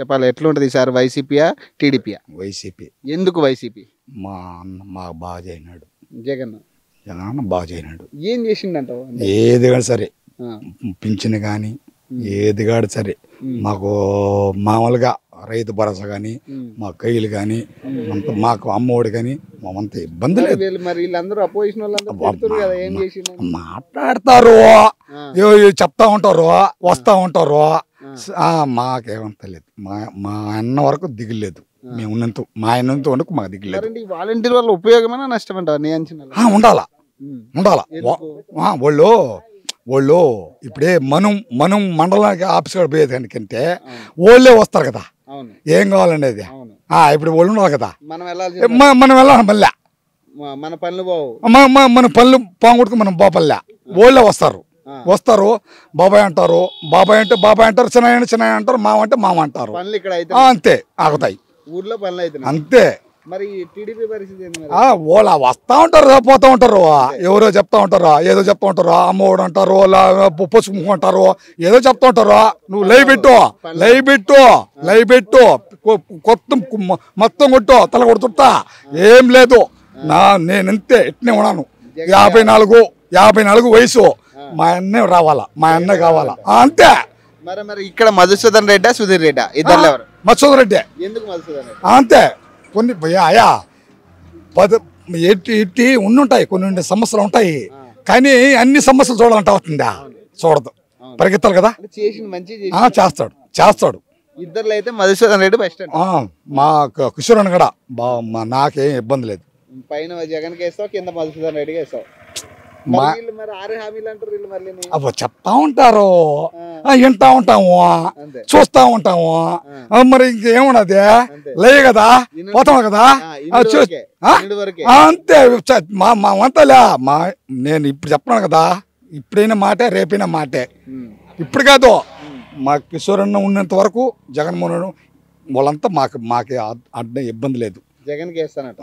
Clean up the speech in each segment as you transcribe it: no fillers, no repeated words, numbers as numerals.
చెప్పాలి ఎట్లుంటది ఈసారి వైసీపీయా టీడీపీయా? వైసీపీ. ఎందుకు వైసీపీ? మా అన్న మాకు బాగా చేయనాడు. జగన్ జగన్ బాగా చేయనాడు. ఏం చేసిండంటావు? ఏది కాదు సరే, పింఛన్ కానీ ఏది కాదు సరే, మాకు మామూలుగా రైతు భరోసా కానీ, మా కయ్యలు కానీ, మాకు అమ్మఒడి కానీ మామంత ఇబ్బంది లేదు. మరి వీళ్ళందరూ అపోజిషన్ వాళ్ళందరూ కదా ఏం చేసిండు? మాట్లాడతారు, చెప్తా ఉంటారు, వస్తా ఉంటారు. మాకేమంత లేదు. మా అన్న వరకు దిగులేదు. మేము ఉన్నంత మా ఆయన వరకు మాకు దిగులేదు. వాలంటీర్ వల్ల ఉపయోగమైనా నష్టమంటారు నీ అంచనా? ఉండాలా ఉండాలా. వాళ్ళు ఇప్పుడే మనం మండలానికి ఆఫీస్ కూడా పోయేదానికంటే వాళ్ళే వస్తారు కదా, ఏం కావాలండి అది. ఇప్పుడు వాళ్ళు ఉన్నారు కదా, మనం వెళ్ళాలి. మళ్ళీ మన పనులు బావు, మన పనులు పోగొట్టుకు మనం బాపల్లె వాళ్ళే వస్తారు. బాబాయ్ అంటారు, బాబాయ్ అంటారు, చిన్నయ్య అంటారు, మామ అంటే మామ అంటారు. అంతే ఆగుతాయి ఊర్లో పనులు అయితే అంతే. మరి టీడీపీ పరిస్థితి వాళ్ళు వస్తా ఉంటారు, పోతా ఉంటారు, ఎవరో చెప్తా ఉంటారు, ఏదో చెప్తా ఉంటారు, అమ్మఒడు అంటారు, పసుపు అంటారు, ఏదో చెప్తా ఉంటారు. నువ్వు లైవ్ పెట్టు కొత్త మొత్తం కొట్టు, తల కొడుతుంటా, ఏం లేదు. నేనంతే ఎట్నే ఉన్నాను. 54 వయసు. మా అన్నే రావాలా, మా అన్నే కావాలా, అంతే. మరి ఇక్కడ మధుసూదన్ రెడ్డా సుధీర్ రెడ్డా ఇద్దరు ఎవరు? మధుసూదన్ రెడ్డి. ఎందుకు మధుసూదన్ రెడ్డి? అంతే. కొన్ని ఇట్టి ఉండుంటాయి, కొన్ని సమస్యలు ఉంటాయి, కానీ అన్ని సమస్యలు చూడాలంటే అవుతుందా? చూడదు, పరిగెత్తాలి కదా. చేస్తాడు. ఇద్దరు అయితే మధుసూదన్ రెడ్డి బెస్ట్. మా కిషోర్ అన్న కూడా నాకేం ఇబ్బంది లేదు. పైన జగన్ కేస్తావు, కింద మధుసూదన్ రెడ్డి కేస్తావు. చెప్తా ఉంటారు, వింటా ఉంటాము, చూస్తా ఉంటాము. మరి ఇంకేమున్నది, లే కదా, పోతాం కదా, అంతే. అంతలే నేను ఇప్పుడు చెప్పను కదా, ఇప్పుడైనా మాటే, రేపైనా మాటే. ఇప్పుడు కాదు, మా కిషోర్ అన్న ఉన్నంత వరకు జగన్మోహన్ వాళ్ళంతా మాకే అడ్డ ఇబ్బంది లేదు. జగన్ కేస్తానట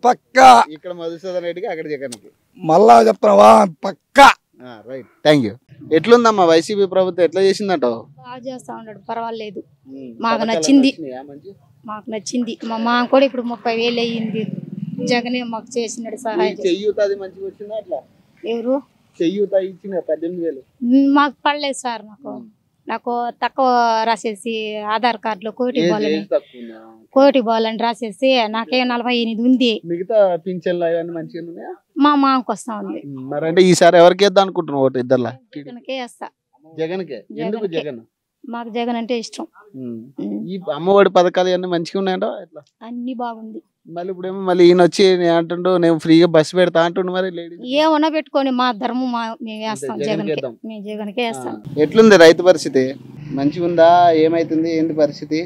పక్కా. ఇక్కడ మధుసూదన్ రెడ్డికి, అక్కడ జగన్ కి. మళ్ళా చెప్తున్నావా? పక్కా. Right, thank you. ఎట్లుందమ్మా వైసీపీ ప్రభుత్వం, ఎట్లా చేసిందట? బాగా చేస్తా ఉన్నాడు, పర్వాలేదు, మాకు నచ్చింది. మా మామ కూడా ఇప్పుడు 30,000 అయ్యింది. జగనే మాకు చేసినాడు సహాయం. ఎవరు ఇచ్చిన 18,000 మాకు పడలేదు సార్. నాకు తక్కువ రాసేసి ఆధార్ కార్డులో కోటి పోవాలని రాసేసి నాకే 48 ఉంది. మిగతా పింఛన్లు అవన్నీ మంచిగా ఉన్నాయా? మా మామకు వస్తా ఉంది. మరి అంటే ఈసారి ఎవరికి వేద్దాం అనుకుంటున్నావు? ఒకటి ఇద్దరులా జగన్కే వేస్తా. జగన్కే? ఎందుకు జగన్? మాకు జగన్ అంటే ఇష్టం. ఈ అమ్మఒడి పథకాలు అన్ని మంచిగా ఉన్నాయంట? అన్ని బాగుంది. మళ్ళీ ఇప్పుడేమో మళ్ళీ ఈయన వచ్చి అంటుండు నేను ఫ్రీగా బస్సు పెడతా అంటుండు. మరి ఏమన్నా పెట్టుకొని మా ధర్మం మేము వేస్తాం, జగన్కే వేస్తాం. ఎట్లుంది రైతు పరిస్థితి? మంచిగా ఉందా? ఏమైతుంది? ఏంటి పరిస్థితి?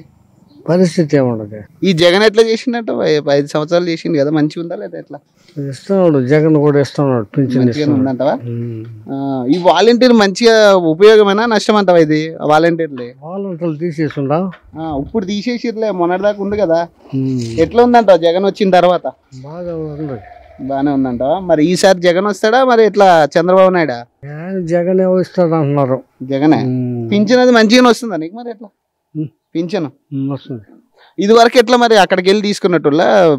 ఏముండదు. ఈ జగన్ ఎట్లా చేసిండట? 5 సంవత్సరాలు చేసిండు కదా, మంచిగా ఉందా లేదా? ఎట్లా ఇస్తున్నాడు? జగన్ కూడా ఇస్తున్నాడు, పింఛన్ ఉందంటవా? ఈ వాలంటీర్ మంచిగా ఉపయోగమైనా నష్టం అంటవా? ఇది వాలంటీర్లు తీసేసిండా? ఇప్పుడు తీసేసిర్లే, మొన్నటిదాకా ఉంది కదా. ఎట్లా ఉందంటావు జగన్ వచ్చిన తర్వాత? బాగానే ఉందంటావా? మరి ఈసారి జగన్ వస్తాడా, మరి ఎట్లా చంద్రబాబు నాయుడా? జగన్ వస్తాడు అంటున్నారు. జగనే. పింఛన్ అది మంచిగానే వస్తుందా నీకు? మరి ఎట్లా పింఛన్ వస్తుంది? ఇది వరకు ఎట్లా మరి అక్కడికి వెళ్ళి తీసుకున్నట్టు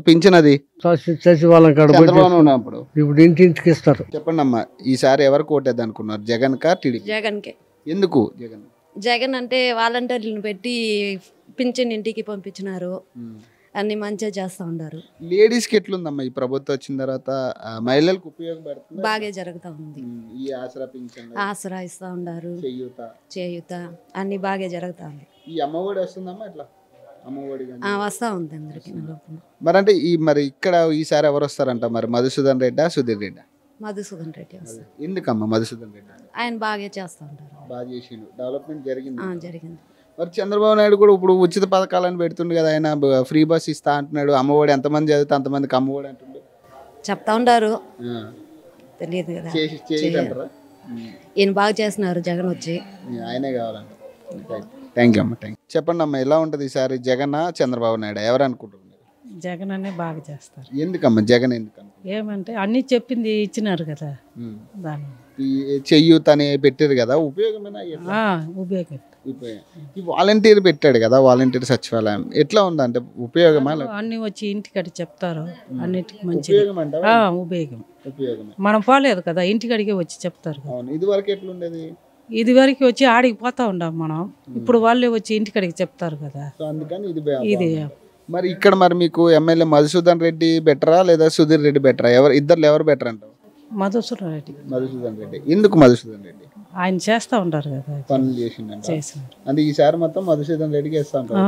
పింఛన్ అది చంద్రబాబు ఉన్నప్పుడు? ఇప్పుడు ఇంటింటికి ఇస్తారు. చెప్పండి అమ్మా, ఈసారి ఎవరు కోటేద్దాం అనుకున్నారు, జగన్ కా టీడీపీ? జగన్కే. ఎందుకు జగన్? జగన్ అంటే వాలంటీర్లను పెట్టి పింఛన్ ఇంటికి పంపించినారు, అన్ని మంచిగా చేస్తా ఉన్నారు. లేడీస్ కి ఎట్లుందమ్మా ఈ ప్రభుత్వం వచ్చిన తర్వాత? మహిళలకు ఉపయోగపడుతుంది, బాగా జరుగుతా ఉంది. ఈ ఆసరా పింఛన్, ఆసరా ఇస్తా ఉన్నారు, చేయూత అన్ని బాగా జరుగుతా ఉంది. ఈ అమ్మఒడి వస్తుందమ్మా? ఎట్లా అమ్మఒడి వస్తా ఉంది అందరికి. మరి అంటే మరి ఇక్కడ ఈసారి ఎవరు వస్తారంట? మరి మధుసూదన్ రెడ్డా సుధీర్ రెడ్డా? మధుసూదన్ రెడ్డి వస్తారు. ఎందుకమ్మా మధుసూదన్ రెడ్డి? ఆయన బాగా చేస్తా ఉంటారు. బాగా చేసిండు, డెవలప్మెంట్ జరిగింది. మరి చంద్రబాబు నాయుడు కూడా ఇప్పుడు ఉచిత పథకాలను పెడుతుండు కదా, ఆయన ఫ్రీ బస్ ఇస్తా అంటున్నాడు. అమ్మఒడి ఎంతమంది చదివితే అంతమందికి అమ్మఒడి అంటుండు, చెప్తా ఉంటారు. తెలియదు కదా, ఈయన బాగా చేస్తున్నారు జగన్ వచ్చి. ఆయనే కావాలంట. థ్యాంక్ యూ అమ్మ, థ్యాంక్ యూ. చెప్పండి అమ్మా, ఎలా ఉంటుంది ఈసారి, జగన్ చంద్రబాబు నాయుడు ఎవరు అనుకుంటున్నారు? జగన్ అనే బాగా చేస్తారు. ఎందుకమ్మా జగన్? ఎందుకు? ఏమంటే అన్ని చెప్పింది ఇచ్చినారు కదా, దాని చెయ్యూత అని పెట్టారు కదా, ఉపయోగమేనా? ఈ వాలంటీర్ పెట్టాడు కదా, వాలంటీర్ సచివాలయం ఎట్లా ఉందంటే ఉపయోగమా? అన్ని వచ్చి ఇంటికాడికి చెప్తారు, అన్నిటికి మంచిది. ఉపయోగం అంటావా? ఉపయోగం. ఉపయోగమే. మనం పోలేదు కదా, ఇంటికాడికే వచ్చి చెప్తారు కదా. అవును, ఇది వరకు ఎట్లుండేది? ఇది వరకు వచ్చి ఆడికి పోతా ఉండాం మనం, ఇప్పుడు వాళ్ళే వచ్చి ఇంటికాడికి చెప్తారు కదా. సో అందుకని ఇది ఇది మరి ఇక్కడ మరి మీకు ఎమ్మెల్యే మధుసూదన్ రెడ్డి బెటరా లేదా సుధీర్ రెడ్డి బెటరా? ఇద్దరు ఎవరు బెటర్ అంటావు? మధుసూదన్ రెడ్డి. మధుసూదన్ రెడ్డి. ఎందుకు మధుసూదన్ రెడ్డి? ఆయన చేస్తా ఉంటారు కదా, పనులు చేసిండ చేసినారు. అంటే ఈసారి మొత్తం మధుసూదన్ రెడ్డికి వేస్తా ఉంటారు.